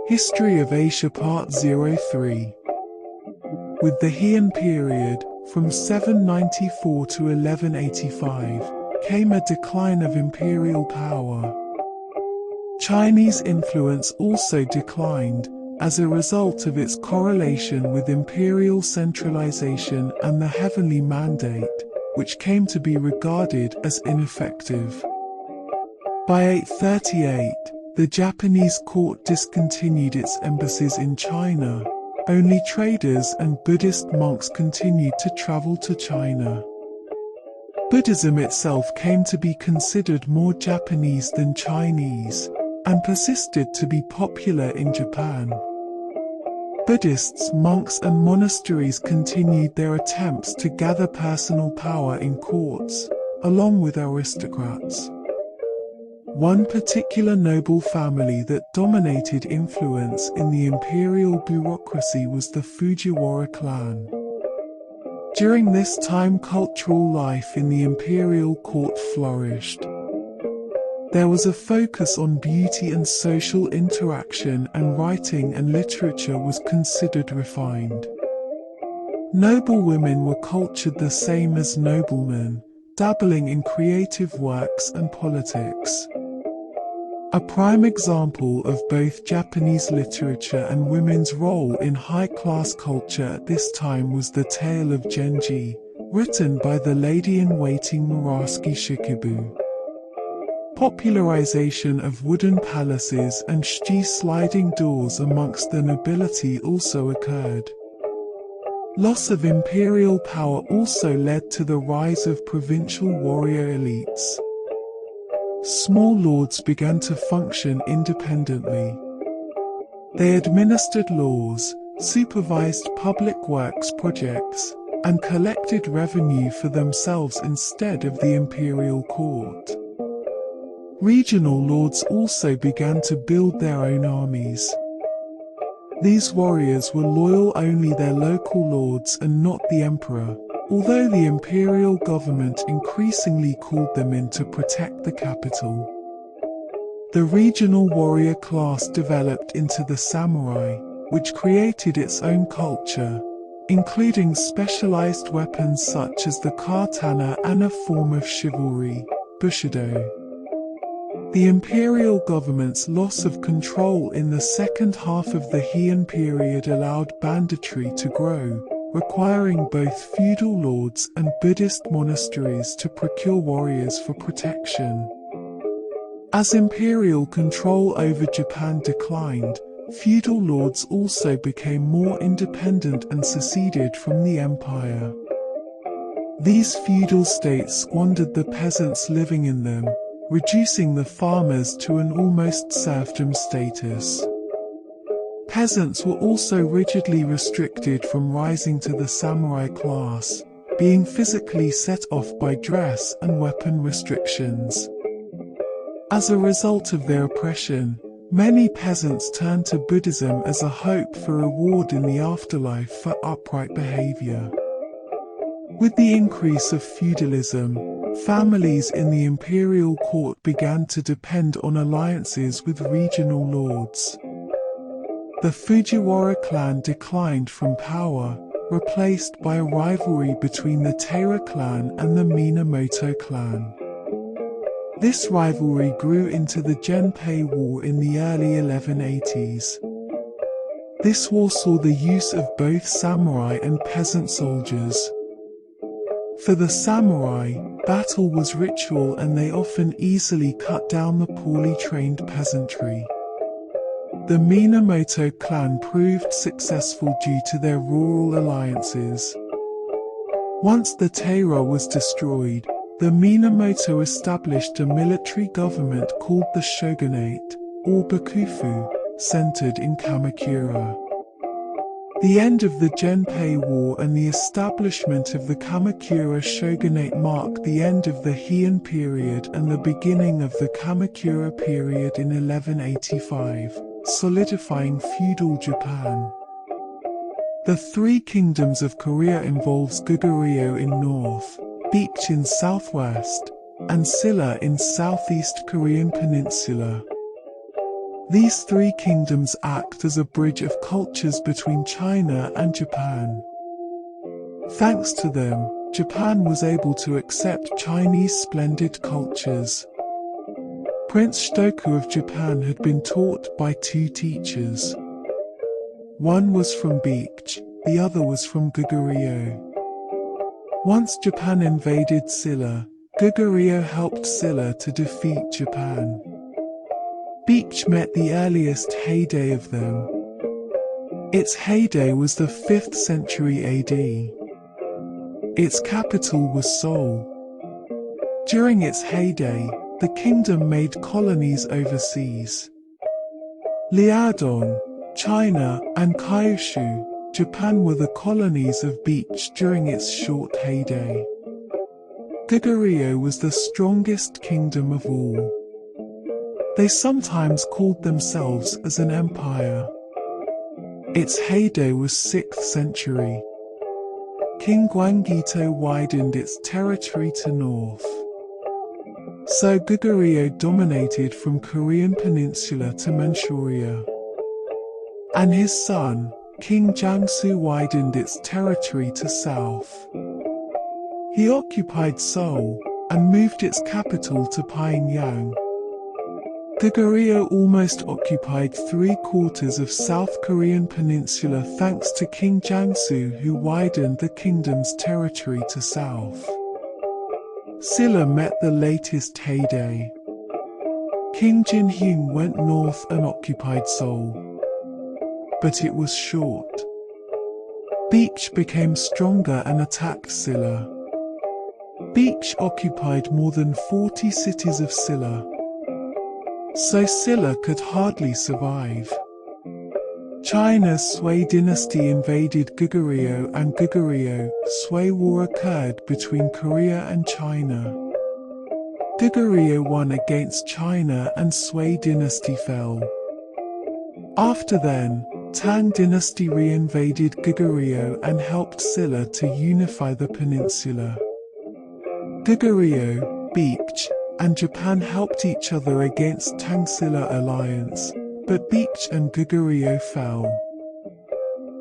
History of Asia Part 03. With the Heian period, from 794 to 1185, came a decline of imperial power. Chinese influence also declined, as a result of its correlation with imperial centralization and the Heavenly Mandate, which came to be regarded as ineffective. By 838, the Japanese court discontinued its embassies in China. Only traders and Buddhist monks continued to travel to China. Buddhism itself came to be considered more Japanese than Chinese, and persisted to be popular in Japan. Buddhists, monks and monasteries continued their attempts to gather personal power in courts, along with aristocrats. One particular noble family that dominated influence in the imperial bureaucracy was the Fujiwara clan. During this time, cultural life in the imperial court flourished. There was a focus on beauty and social interaction, and writing and literature was considered refined. Noble women were cultured the same as noblemen, dabbling in creative works and politics. A prime example of both Japanese literature and women's role in high-class culture at this time was The Tale of Genji, written by the lady-in-waiting Murasaki Shikibu. Popularization of wooden palaces and shiji sliding doors amongst the nobility also occurred. Loss of imperial power also led to the rise of provincial warrior elites. Small lords began to function independently. They administered laws, supervised public works projects, and collected revenue for themselves instead of the imperial court. Regional lords also began to build their own armies. These warriors were loyal only their local lords and not the emperor, although the imperial government increasingly called them in to protect the capital. The regional warrior class developed into the samurai, which created its own culture, including specialized weapons such as the katana and a form of chivalry, bushido. The imperial government's loss of control in the second half of the Heian period allowed banditry to grow, requiring both feudal lords and Buddhist monasteries to procure warriors for protection. As imperial control over Japan declined, feudal lords also became more independent and seceded from the empire. These feudal states squandered the peasants living in them, reducing the farmers to an almost serfdom status. Peasants were also rigidly restricted from rising to the samurai class, being physically set off by dress and weapon restrictions. As a result of their oppression, many peasants turned to Buddhism as a hope for reward in the afterlife for upright behavior. With the increase of feudalism, families in the imperial court began to depend on alliances with regional lords. The Fujiwara clan declined from power, replaced by a rivalry between the Taira clan and the Minamoto clan. This rivalry grew into the Genpei War in the early 1180s. This war saw the use of both samurai and peasant soldiers. For the samurai, battle was ritual and they often easily cut down the poorly trained peasantry. The Minamoto clan proved successful due to their rural alliances. Once the Taira was destroyed, the Minamoto established a military government called the shogunate, or bakufu, centered in Kamakura. The end of the Genpei War and the establishment of the Kamakura shogunate marked the end of the Heian period and the beginning of the Kamakura period in 1185, solidifying feudal Japan. The Three Kingdoms of Korea involves Goguryeo in north, Beach in southwest, and Silla in southeast Korean peninsula. These three kingdoms act as a bridge of cultures between China and Japan. Thanks to them, Japan was able to accept Chinese splendid cultures. Prince Shitoku of Japan had been taught by two teachers. One was from Beach, the other was from Goguryeo. Once Japan invaded Silla, Goguryeo helped Silla to defeat Japan. Beach met the earliest heyday of them. Its heyday was the 5th century AD. Its capital was Seoul. During its heyday, the kingdom made colonies overseas. Liaodong, China, and Kyushu, Japan were the colonies of Beach during its short heyday. Goguryeo was the strongest kingdom of all. They sometimes called themselves as an empire. Its heyday was 6th century. King Gwanggaeto widened its territory to north. So Goguryeo dominated from Korean Peninsula to Manchuria. And his son, King Jiangsu, widened its territory to south. He occupied Seoul and moved its capital to Pyongyang. Goguryeo almost occupied 3/4 of South Korean peninsula thanks to King Jiangsu, who widened the kingdom's territory to south. Silla met the latest heyday. King Jinhyung went north and occupied Seoul. But it was short. Beach became stronger and attacked Silla. Beach occupied more than 40 cities of Silla. So Silla could hardly survive. China's Sui dynasty invaded Goguryeo, and Goguryeo-Sui war occurred between Korea and China. Goguryeo won against China and Sui dynasty fell. After then, Tang dynasty re-invaded Goguryeo and helped Silla to unify the peninsula. Goguryeo, Beach, and Japan helped each other against Tang-Silla alliance, but Beach and Goguryeo fell.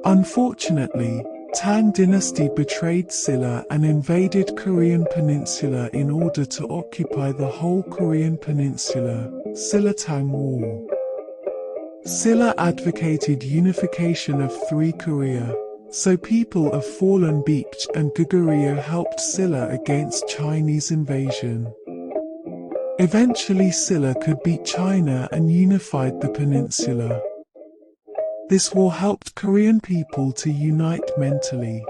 Unfortunately, Tang dynasty betrayed Silla and invaded Korean peninsula in order to occupy the whole Korean peninsula, Silla-Tang War. Silla advocated unification of 3 Korea, so people of fallen Beach and Goguryeo helped Silla against Chinese invasion. Eventually Silla could beat China and unified the peninsula. This war helped Korean people to unite mentally.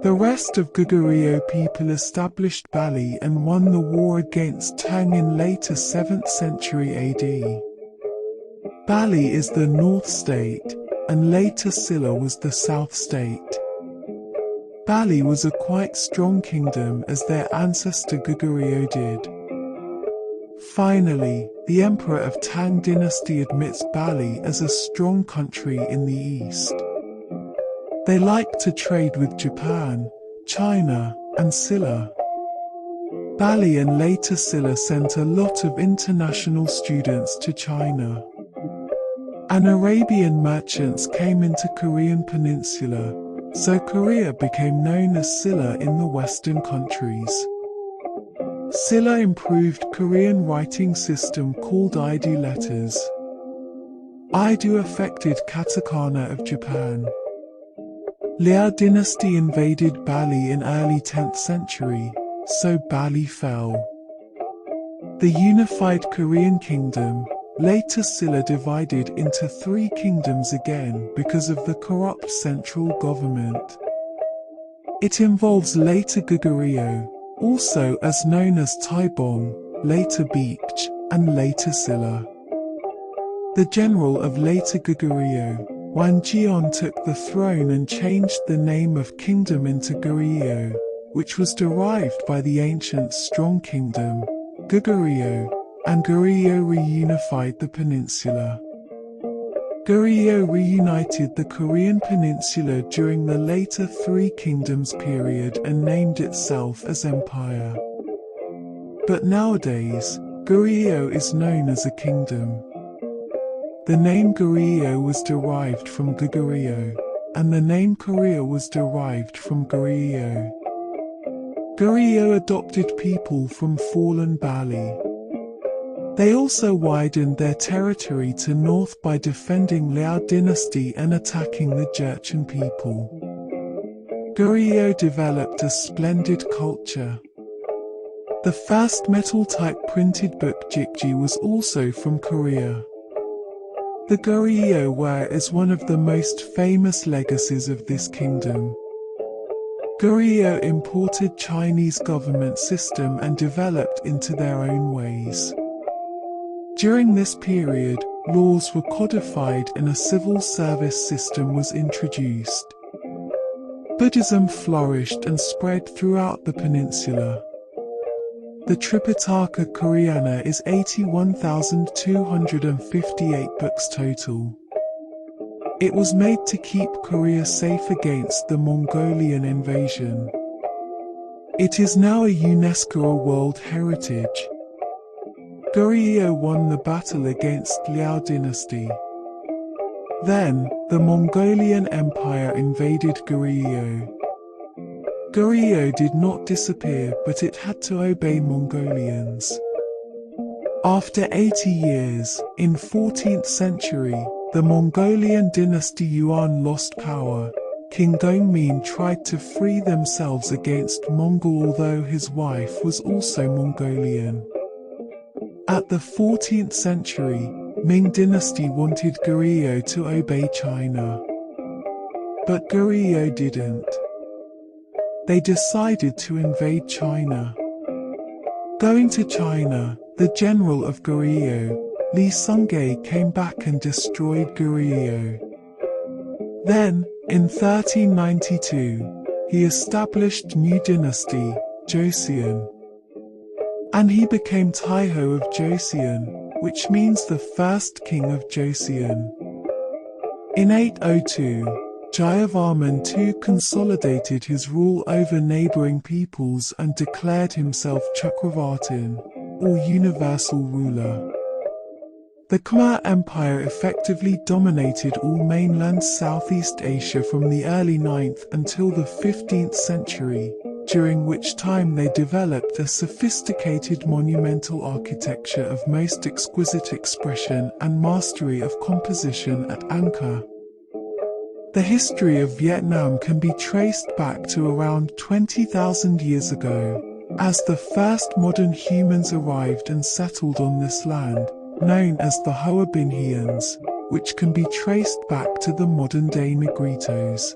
The rest of Goguryeo people established Bali and won the war against Tang in later 7th century AD. Bali is the north state, and later Silla was the south state. Bali was a quite strong kingdom as their ancestor Goguryeo did. Finally, the emperor of Tang dynasty admits Bali as a strong country in the east. They liked to trade with Japan, China, and Silla. Bali and later Silla sent a lot of international students to China. And Arabian merchants came into Korean peninsula, so Korea became known as Silla in the Western countries. Silla improved Korean writing system called Idu letters. Idu affected katakana of Japan. Liao dynasty invaded Bali in early 10th century, so Bali fell. The unified Korean kingdom, later Silla, divided into 3 kingdoms again because of the corrupt central government. It involves later Goguryeo, also as known as Taebong, later Beach, and later Silla. The general of later Goguryeo, Wang Jian, took the throne and changed the name of kingdom into Goryeo, which was derived by the ancient strong kingdom, Goguryeo, and Goryeo reunified the peninsula. Goryeo reunited the Korean peninsula during the later 3 kingdoms period and named itself as empire. But nowadays, Goryeo is known as a kingdom. The name Goryeo was derived from Goguryeo, and the name Korea was derived from Goryeo. Goryeo adopted people from fallen Bali. They also widened their territory to north by defending Liao dynasty and attacking the Jurchen people. Goryeo developed a splendid culture. The first metal-type printed book Jikji was also from Korea. The Goryeo ware is one of the most famous legacies of this kingdom. Goryeo imported Chinese government system and developed into their own ways. During this period, laws were codified and a civil service system was introduced. Buddhism flourished and spread throughout the peninsula. The Tripitaka Koreana is 81,258 books total. It was made to keep Korea safe against the Mongolian invasion. It is now a UNESCO World Heritage. Goryeo won the battle against Liao dynasty. Then, the Mongolian Empire invaded Goryeo. Goryeo did not disappear, but it had to obey Mongolians. After 80 years, in 14th century, the Mongolian dynasty Yuan lost power. King Dongmin tried to free themselves against Mongol, although his wife was also Mongolian. At the 14th century, Ming dynasty wanted Goryeo to obey China. But Goryeo didn't. They decided to invade China. Going to China, the general of Goryeo, Li Sungge, came back and destroyed Goryeo. Then, in 1392, he established new dynasty, Joseon. And he became Taiho of Joseon, which means the first king of Joseon. In 802, Jayavarman II consolidated his rule over neighboring peoples and declared himself Chakravartin, or universal ruler. The Khmer Empire effectively dominated all mainland Southeast Asia from the early 9th until the 15th century, during which time they developed a sophisticated monumental architecture of most exquisite expression and mastery of composition at Angkor. The history of Vietnam can be traced back to around 20,000 years ago, as the first modern humans arrived and settled on this land, known as the Hoa Binh Hians, which can be traced back to the modern-day Negritos.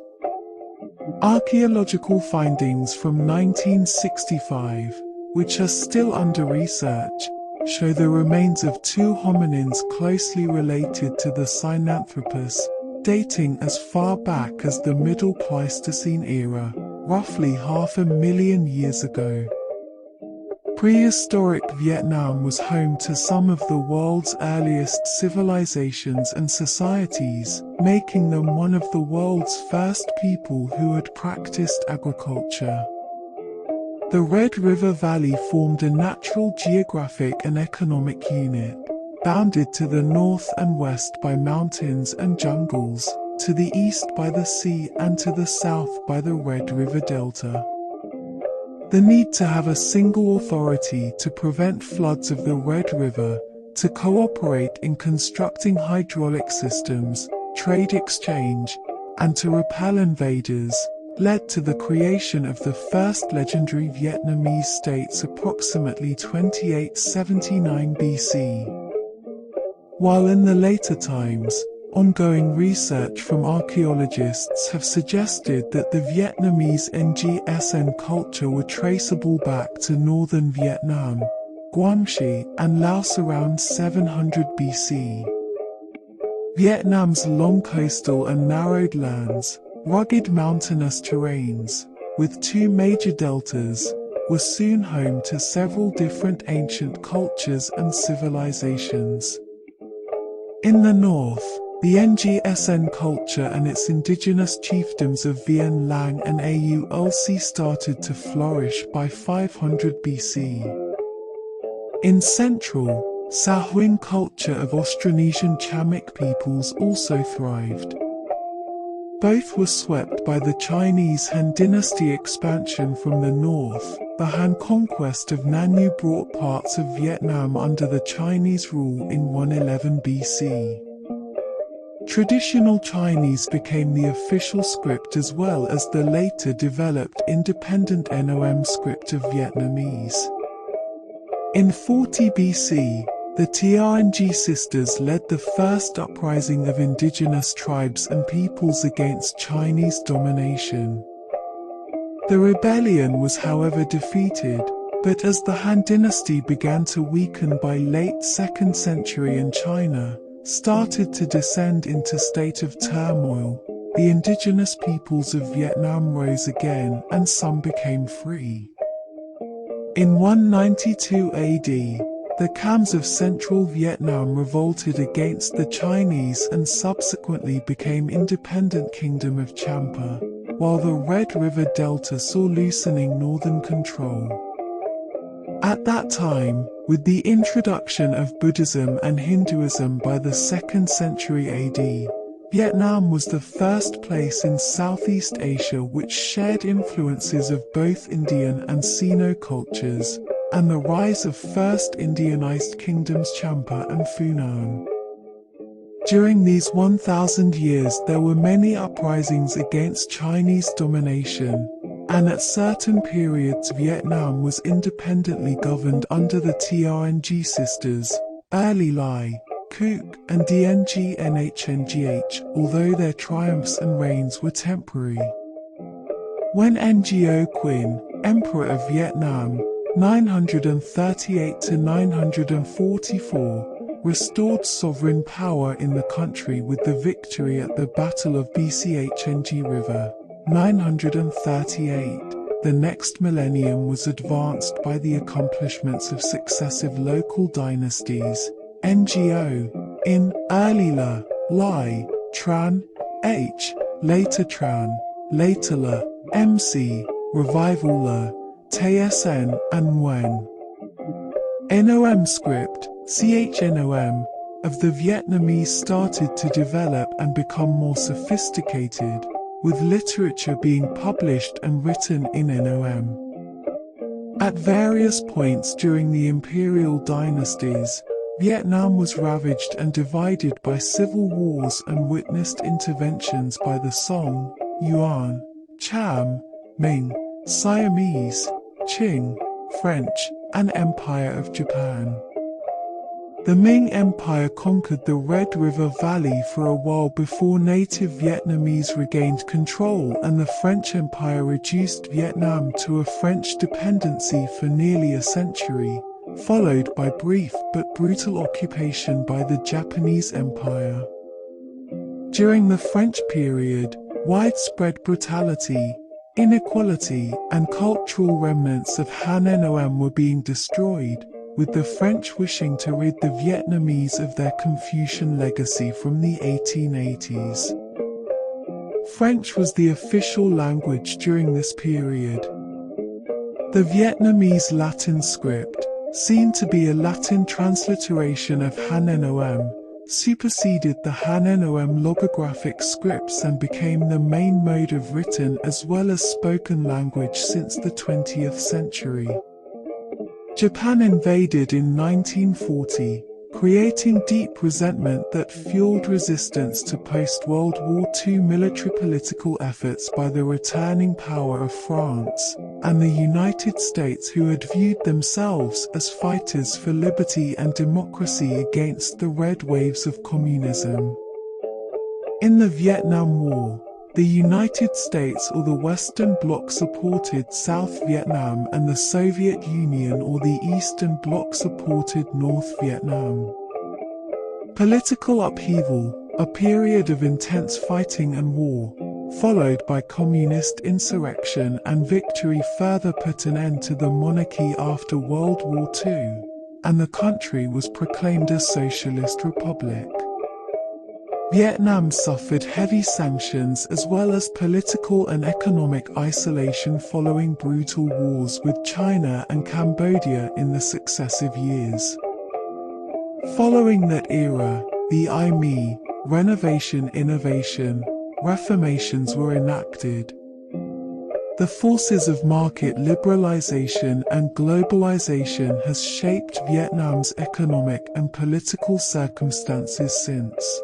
Archaeological findings from 1965, which are still under research, show the remains of two hominins closely related to the Sinanthropus, dating as far back as the Middle Pleistocene era, roughly 500,000 years ago. Prehistoric Vietnam was home to some of the world's earliest civilizations and societies, making them one of the world's first people who had practiced agriculture. The Red River Valley formed a natural geographic and economic unit, bounded to the north and west by mountains and jungles, to the east by the sea and to the south by the Red River Delta. The need to have a single authority to prevent floods of the Red River, to cooperate in constructing hydraulic systems, trade exchange, and to repel invaders, led to the creation of the first legendary Vietnamese states approximately 2879 BC. While in the later times, ongoing research from archaeologists have suggested that the Vietnamese NGSN culture were traceable back to northern Vietnam, Guangxi, and Laos around 700 BC. Vietnam's long coastal and narrowed lands, rugged mountainous terrains, with two major deltas, were soon home to several different ancient cultures and civilizations. In the north, the NGSN culture and its indigenous chiefdoms of Vien Lang and Au Ulc started to flourish by 500 BC. In central, Sahuin culture of Austronesian Chamic peoples also thrived. Both were swept by the Chinese Han Dynasty expansion from the north. The Han conquest of Nanu brought parts of Vietnam under the Chinese rule in 111 BC. Traditional Chinese became the official script as well as the later developed independent Nom script of Vietnamese. In 40 BC, the Tianji sisters led the first uprising of indigenous tribes and peoples against Chinese domination. The rebellion was however defeated, but as the Han Dynasty began to weaken by late 2nd century and China started to descend into state of turmoil, the indigenous peoples of Vietnam rose again and some became free. In 192 AD, the Khams of central Vietnam revolted against the Chinese and subsequently became independent Kingdom of Champa, while the Red River Delta saw loosening northern control. At that time, with the introduction of Buddhism and Hinduism by the 2nd century AD, Vietnam was the first place in Southeast Asia which shared influences of both Indian and Sino cultures, and the rise of first Indianized kingdoms Champa and Funan. During these 1,000 years there were many uprisings against Chinese domination, and at certain periods Vietnam was independently governed under the Tianji sisters, early Lai, Kuk, and Dien Nghngh, although their triumphs and reigns were temporary. When Ngo Quyen, Emperor of Vietnam, 938 to 944, restored sovereign power in the country with the victory at the Battle of Bchng River, 938. The next millennium was advanced by the accomplishments of successive local dynasties, Ngo, in, early La, Lai, Tran, H, later Tran, later La, Mc, revival La, Tsn, and Nguyen. Nom script, Chnom, of the Vietnamese started to develop and become more sophisticated, with literature being published and written in Nom. At various points during the imperial dynasties, Vietnam was ravaged and divided by civil wars and witnessed interventions by the Song, Yuan, Cham, Ming, Siamese, Qing, French, and Empire of Japan. The Ming Empire conquered the Red River Valley for a while before native Vietnamese regained control, and the French Empire reduced Vietnam to a French dependency for nearly a century, followed by brief but brutal occupation by the Japanese Empire. During the French period, widespread brutality, inequality, and cultural remnants of Han Nom were being destroyed, with the French wishing to rid the Vietnamese of their Confucian legacy from the 1880s. French was the official language during this period. The Vietnamese Latin script, seen to be a Latin transliteration of Han Nom, superseded the Han Nom logographic scripts and became the main mode of written as well as spoken language since the 20th century. Japan invaded in 1940, creating deep resentment that fueled resistance to post-World War II military political efforts by the returning power of France and the United States, who had viewed themselves as fighters for liberty and democracy against the red waves of communism. In the Vietnam War, the United States or the Western Bloc supported South Vietnam and the Soviet Union or the Eastern Bloc supported North Vietnam. Political upheaval, a period of intense fighting and war, followed by communist insurrection and victory, further put an end to the monarchy after World War II, and the country was proclaimed a socialist republic. Vietnam suffered heavy sanctions as well as political and economic isolation following brutal wars with China and Cambodia in the successive years. Following that era, the IME, renovation, innovation, reformations were enacted. The forces of market liberalization and globalization has shaped Vietnam's economic and political circumstances since.